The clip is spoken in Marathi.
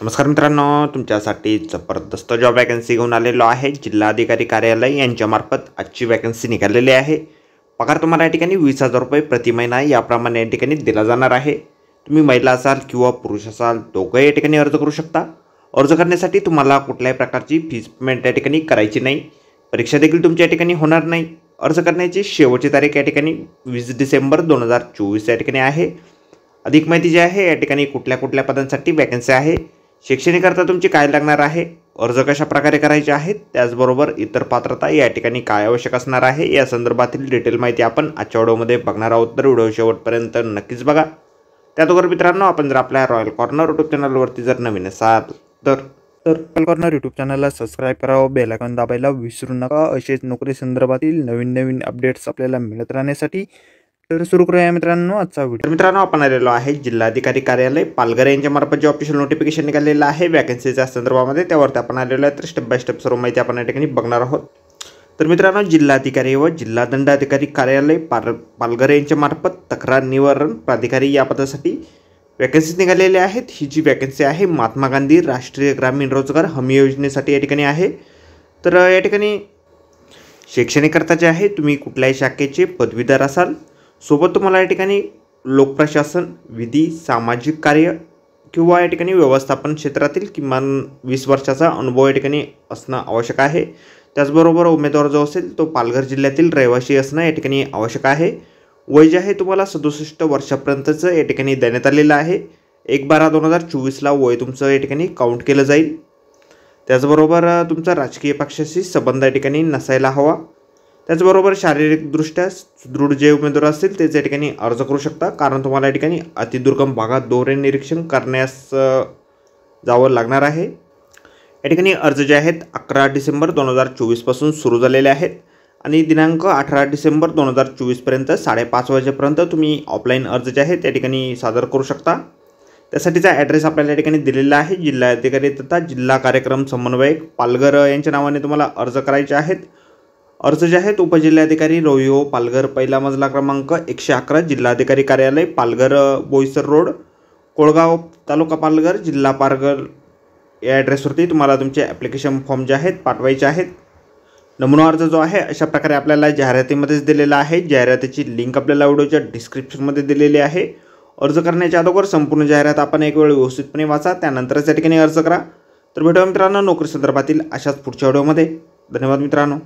नमस्कार मित्रांनो, तुमच्यासाठी जबरदस्त जॉब वॅकन्सी घेऊन आलेलो आहे। जिल्हाधिकारी कार्यालय यांच्यामार्फत आजची वॅकन्सी निघालेली आहे। पगार तुम्हाला या ठिकाणी 20,000 रुपये प्रति महिना याप्रमाणे या ठिकाणी दिला जाणार आहे। तुम्ही महिला असाल किंवा पुरुष असाल दोघे या ठिकाणी अर्ज करू शकता। अर्ज करण्यासाठी तुम्हाला कुठल्याही प्रकारची फीस पेमेंट या ठिकाणी करायची नाही। परीक्षा देखील तुमच्या या ठिकाणी होणार नाही। अर्ज करण्याची शेवटची तारीख या ठिकाणी 20 डिसेंबर 2024 या ठिकाणी आहे। अधिक माहिती जी आहे या ठिकाणी कुठल्या पदांसाठी वॅकन्सी आहे, शैक्षणिक करता तुमची काय लागणार आहे, अर्ज कशा प्रकारे करायचे आहेत, त्याचबरोबर इतर पात्रता या ठिकाणी काय आवश्यक असणार आहे या संदर्भातील डिटेल माहिती आपण आजच्या व्हिडिओमध्ये बघणार आहोत। तर व्हिडिओ शेवटपर्यंत नक्कीच बघा। त्याचबरोबर मित्रांनो, आपण जर आपल्या रॉयल कॉर्नर यूट्यूब चॅनलवरती जर नवीन असाल तर रॉयल कॉर्नर यूट्यूब चॅनलला सबस्क्राईब करावं, बेल आयकॉन दाबायला विसरू नका। असेच नोकरी संदर्भातील नवीन अपडेट्स आपल्याला मिळत राहण्यासाठी। तर सुरू करूया मित्रांनो आजचा व्हिडिओ। मित्रांनो, आपण आलेलो आहे जिल्हाधिकारी कार्यालय पालघर यांच्या मार्फत जे ऑफिशियल नोटिफिकेशन निघालेलं आहे वॅकन्सीच्या संदर्भामध्ये, त्यावरती आपण आलेलो आहे। तर स्टेप बाय स्टेप सर्व माहिती आपण या ठिकाणी बघणार आहोत। तर मित्रांनो, जिल्हाधिकारी व जिल्हा दंडाधिकारी कार्यालय पालघर यांच्या मार्फत तक्रार निवारण प्राधिकारी या पदासाठी वॅकन्सी निघालेल्या आहेत। ही जी वॅकन्सी आहे महात्मा गांधी राष्ट्रीय ग्रामीण रोजगार हमी योजनेसाठी या ठिकाणी आहे। तर या ठिकाणी शैक्षणिक करता जे आहे तुम्ही कुठल्याही शाखेचे पदवीधर असाल, सोबत तुम्हाला या ठिकाणी लोकप्रशासन, विधी, सामाजिक कार्य किंवा या ठिकाणी व्यवस्थापन क्षेत्रातील किमान 20 वर्षाचा अनुभव या ठिकाणी असणं आवश्यक आहे। त्याचबरोबर उमेदवार जो असेल तो पालघर जिल्ह्यातील रहिवासी असणं या ठिकाणी आवश्यक आहे। वय जे आहे तुम्हाला 67 वर्षापर्यंतचं या ठिकाणी देण्यात आलेलं आहे। 1/12/2024 वय तुमचं या ठिकाणी काउंट केलं जाईल। त्याचबरोबर तुमचा राजकीय पक्षाशी संबंध या ठिकाणी नसायला हवा। त्याचबरोबर शारीरिकदृष्ट्या सुदृढ जे उमेदवार असतील तेच या ठिकाणी अर्ज करू शकता, कारण तुम्हाला या ठिकाणी अतिदुर्गम भागात दोरे निरीक्षण करण्यास जावं लागणार आहे। या ठिकाणी अर्ज जे आहेत 11 डिसेंबर 2024 पासून सुरू झालेले आहेत आणि दिनांक 18 डिसेंबर 2024 पर्यंत 5:30 वाजेपर्यंत तुम्ही ऑफलाईन अर्ज जे आहेत त्या ठिकाणी सादर करू शकता। त्यासाठीचा ॲड्रेस आपल्याला या ठिकाणी दिलेला आहे। जिल्हाधिकारी तथा जिल्हा कार्यक्रम समन्वयक पालघर यांच्या नावाने तुम्हाला अर्ज करायचे आहेत। अर्ज जे आहेत उपजिल्हाधिकारी रोहिओ पालघर, पहिला मजला क्रमांक 111, जिल्हाधिकारी कार्यालय पालघर, बोईसर रोड, कोळगाव, तालुका पालघर, जिल्हा पालघर या ॲड्रेसवरती तुम्हाला तुमचे ॲप्लिकेशन फॉर्म जे आहेत पाठवायचे आहेत। नमुना अर्ज जो आहे अशा प्रकारे आपल्याला जाहिरातीमध्येच दिलेला आहे। जाहिरातीची लिंक आपल्याला व्हिडिओच्या डिस्क्रिप्शनमध्ये दिलेली आहे। अर्ज करण्याच्या अगोदर संपूर्ण जाहिरात आपण एक वेळ व्यवस्थितपणे वाचा, त्यानंतरच या ठिकाणी अर्ज करा। तर भेटूया मित्रांनो नोकरी संदर्भातील अशाच पुढच्या व्हिडिओमध्ये। धन्यवाद मित्रांनो।